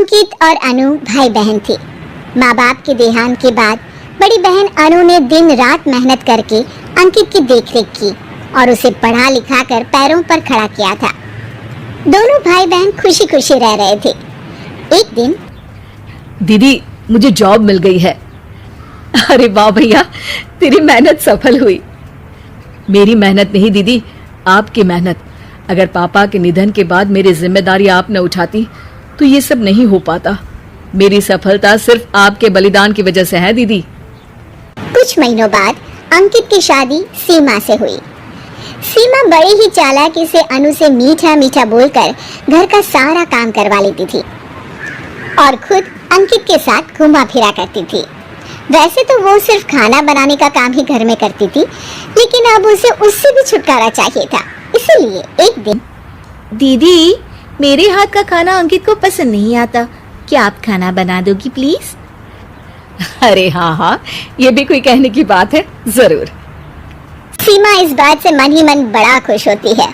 अंकित और अनु भाई बहन थे। माँ बाप के देहांत के बाद बड़ी बहन अनु ने दिन रात मेहनत करके अंकित की देखरेख की और उसे पढ़ा लिखा कर पैरों पर खड़ा किया था। दोनों भाई बहन खुशी खुशी रह रहे थे। एक दिन, दीदी मुझे जॉब मिल गई है। अरे वाह भैया, तेरी मेहनत सफल हुई। मेरी मेहनत नहीं दीदी, आपकी मेहनत। अगर पापा के निधन के बाद मेरी जिम्मेदारी आप न उठाती तो ये सब नहीं हो पाता। मेरी सफलता सिर्फ आपके बलिदान की वजह से है दीदी। कुछ महीनों बाद अंकित की शादी सीमा से हुई। सीमा बड़ी ही चालाकी से अनु से मीठा मीठा बोलकर घर का सारा काम करवा लेती थी और खुद अंकित के साथ घुमा फिरा करती थी। वैसे तो वो सिर्फ खाना बनाने का काम ही घर में करती थी, लेकिन अब उसे उससे भी छुटकारा चाहिए था। इसलिए एक दिन, दीदी मेरे हाथ का खाना अंकित को पसंद नहीं आता, क्या आप खाना बना दोगी प्लीज? अरे हाँ हाँ, ये भी कोई कहने की बात है, जरूर। सीमा इस बात से मन ही मन बड़ा खुश होती है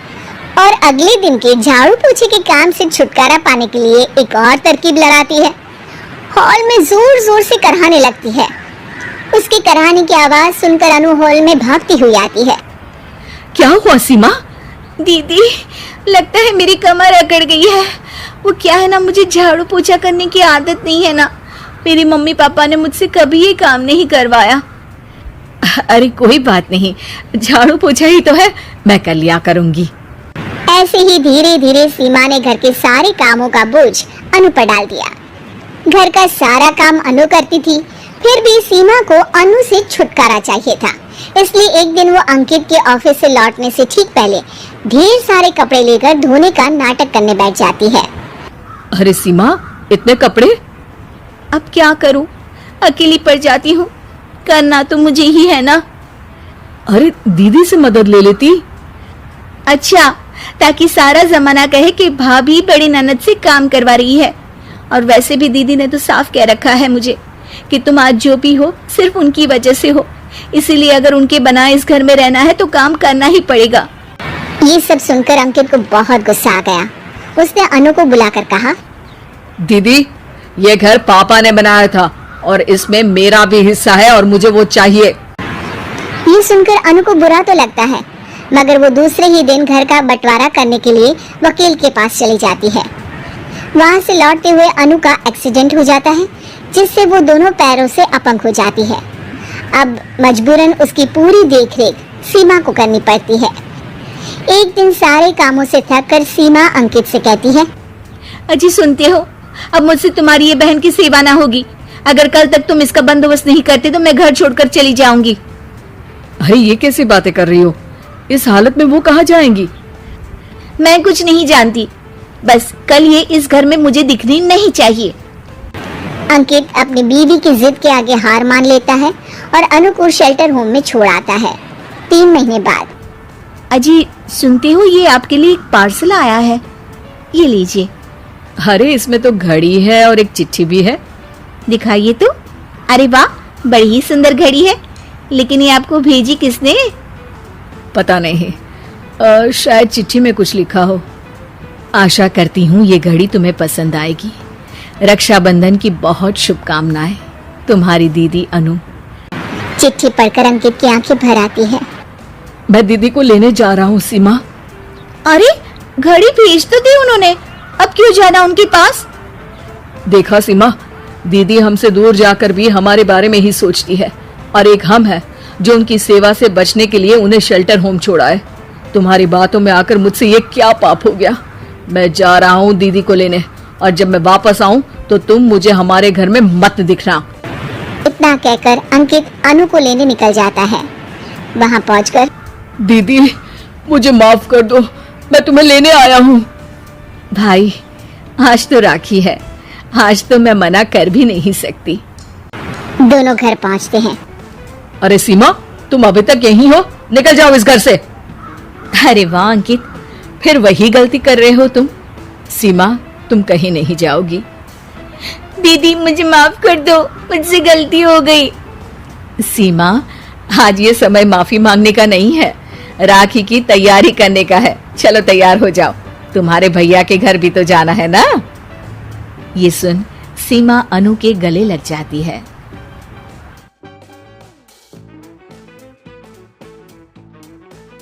और अगले दिन के झाड़ू पोछे के काम से छुटकारा पाने के लिए एक और तरकीब लगाती है। हॉल में जोर जोर से कराहने लगती है। उसके कराहने की आवाज सुनकर अनु हॉल में भागती हुई आती है। क्या हुआ सीमा? दीदी लगता है मेरी कमर अकड़ गई है। वो क्या है ना, मुझे झाड़ू पोछा करने की आदत नहीं है ना। मेरी मम्मी पापा ने मुझसे कभी ये काम नहीं करवाया। अरे कोई बात नहीं, झाड़ू पोछा ही तो है, मैं कर लिया करूंगी। ऐसे ही धीरे धीरे सीमा ने घर के सारे कामों का बोझ अनु पर डाल दिया। घर का सारा काम अनु करती थी, फिर भी सीमा को अनु से छुटकारा चाहिए था। इसलिए एक दिन वो अंकित के ऑफिस से लौटने से ठीक पहले ढेर सारे कपड़े लेकर धोने का नाटक करने बैठ जाती है। अरे सीमा, इतने कपड़े? अब क्या करूं, अकेली पड़ जाती हूँ। करना तो मुझे ही है ना। अरे दीदी से मदद ले लेती। अच्छा, ताकि सारा जमाना कहे कि भाभी बड़ी ननद से काम करवा रही है। और वैसे भी दीदी ने तो साफ कह रखा है मुझे कि तुम आज जो भी हो सिर्फ उनकी वजह से हो, इसीलिए अगर उनके बना इस घर में रहना है तो काम करना ही पड़ेगा। ये सब सुनकर अंकित को बहुत गुस्सा आ गया। उसने अनु को बुलाकर कहा, दीदी ये घर पापा ने बनाया था और इसमें मेरा भी हिस्सा है और मुझे वो चाहिए। ये सुनकर अनु को बुरा तो लगता है, मगर वो दूसरे ही दिन घर का बंटवारा करने के लिए वकील के पास चली जाती है। वहाँ से लौटते हुए अनु का एक्सीडेंट हो जाता है, जिससे वो दोनों पैरों से अपंग हो जाती है। अब मजबूरन उसकी पूरी देखरेख सीमा को करनी पड़ती है। एक दिन सारे कामों से थक कर सीमा अंकित से कहती है, अजी सुनते हो, अब मुझसे तुम्हारी ये बहन की सेवा ना होगी। अगर कल तक तुम इसका बंदोबस्त नहीं करते तो मैं घर छोड़कर चली जाऊंगी। अरे ये कैसी बातें कर रही हो? इस हालत में वो कहाँ जाएंगी? मैं कुछ नहीं जानती, बस कल ये इस घर में मुझे दिखनी नहीं चाहिए। अंकित अपनी बीवी की जिद के आगे हार मान लेता है और अनु को शेल्टर होम में छोड़ आता है। 3 महीने बाद, अजी सुनते हो, ये आपके लिए एक पार्सल आया है, ये लीजिए। अरे इसमें तो घड़ी है और एक चिट्ठी भी है। दिखाइए तो। अरे वाह, बड़ी ही सुंदर घड़ी है, लेकिन ये आपको भेजी किसने? पता नहीं, शायद चिट्ठी में कुछ लिखा हो। आशा करती हूँ ये घड़ी तुम्हें पसंद आएगी। रक्षाबंधन की बहुत शुभकामनाएं, तुम्हारी दीदी अनु। चिट्ठी पढ़कर अंकित की आंखें भर आती है। मैं दीदी को लेने जा रहा हूँ सीमा। अरे घड़ी भेज तो दी उन्होंने, अब क्यों जाना उनके पास? देखा सीमा, दीदी हमसे दूर जाकर भी हमारे बारे में ही सोचती है, और एक हम है जो उनकी सेवा से बचने के लिए उन्हें शेल्टर होम छोड़ा है। तुम्हारी बातों में आकर मुझसे ये क्या पाप हो गया? मैं जा रहा हूँ दीदी को लेने, और जब मैं वापस आऊँ तो तुम मुझे हमारे घर में मत दिखना। इतना कहकर अंकित अनु को लेने निकल जाता है। वहाँ पहुंचकर, दीदी मुझे माफ कर दो, मैं तुम्हें लेने आया हूँ। भाई आज तो राखी है, आज तो मैं मना कर भी नहीं सकती। दोनों घर पहुँचते हैं। अरे सीमा, तुम अभी तक यहीं हो? निकल जाओ इस घर से। अरे वाह अंकित, फिर वही गलती कर रहे हो तुम। सीमा, तुम कहीं नहीं जाओगी। दीदी मुझे माफ कर दो, मुझसे गलती हो गई। सीमा, आज ये समय माफी मांगने का नहीं है, राखी की तैयारी करने का है। चलो तैयार हो जाओ, तुम्हारे भैया के घर भी तो जाना है ना। ये सुन सीमा अनु के गले लग जाती है।